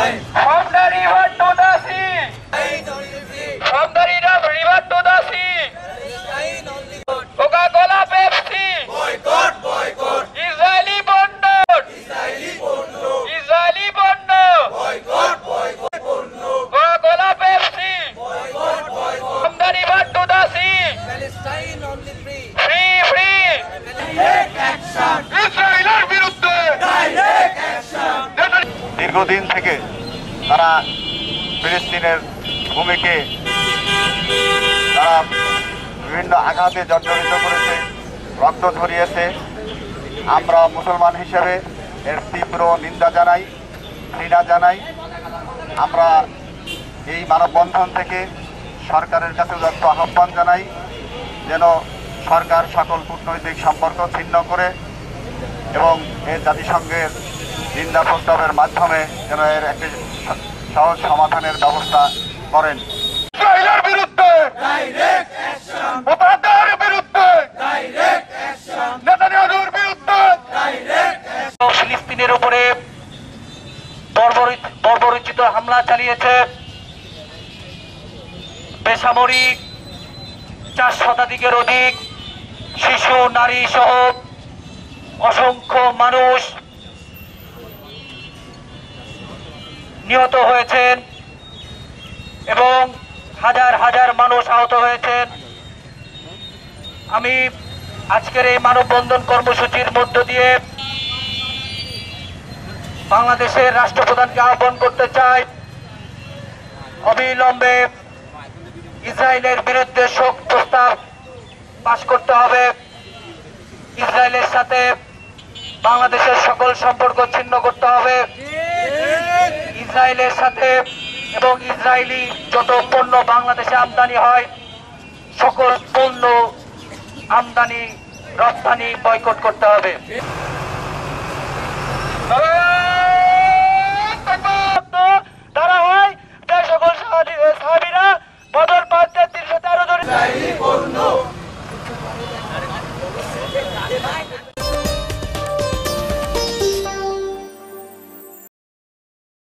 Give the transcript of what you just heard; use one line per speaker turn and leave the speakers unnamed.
From the river to the sea. From the river to the sea. Coca-Cola, Pepsi.
Boycott, boycott.
Israeli bondot.
Israeli porno.
Israeli bondot.
Boycott, boycott porno.
Coca-Cola, Pepsi.
Boycott, boycott.
From the river to the sea.
Palestine only free.
Free, free.
Take action.
ইসরায়েলের বিরুদ্ধে
Direct action.
দীর্ঘদিন থেকে তারা ফিলিস্তিনের ভূমিকে তারা বিভিন্ন আঘাতে জর্জরিত করেছে, রক্ত ঝরিয়েছে। আমরা মুসলমান হিসেবে এর তীব্র নিন্দা জানাই, ঘৃণা জানাই। আমরা এই মানববন্ধন থেকে সরকারের কাছে যত আহ্বান জানাই যেন সরকার সকল কূটনৈতিক সম্পর্ক ছিন্ন করে এবং এর জাতিসংঘের নিন্দা প্রস্তাবের মাধ্যমে যেন এর একটি সহজ সমাধানের ব্যবস্থা করেন।
ইসরায়েলের বিরুদ্ধে
Direct action.
মুতাহাদ্দের বিরুদ্ধে
Direct action.
নেতানিয়াহুর বিরুদ্ধে
Direct action.
ফিলিস্তিনের উপরে বর্বরোচিত হামলা চালিয়েছে বেসামরিক 4 শতাধিকের অধিক শিশু, নারী সহ অসংখ্য মানুষ নিহত হয়েছেন এবং হাজার হাজার মানুষ আহত হয়েছেন। আমি আজকের এই মানববন্ধন কর্মসূচির মধ্য দিয়ে বাংলাদেশের রাষ্ট্রপ্রধানকে আহ্বান করতে চাই, অবিলম্বে ইসরায়েলের বিরুদ্ধে শোক প্রস্তাব পাশ করতে হবে। ইসরায়েলের সাথে বাংলাদেশের সকল সম্পর্ক ছিন্ন করতে হবে। ইসরায়েলের সাথে এবং ইসরায়েলি যত পণ্য বাংলাদেশে আমদানি হয় সকল পণ্য আমদানি রপ্তানি বয়কট করতে হবে।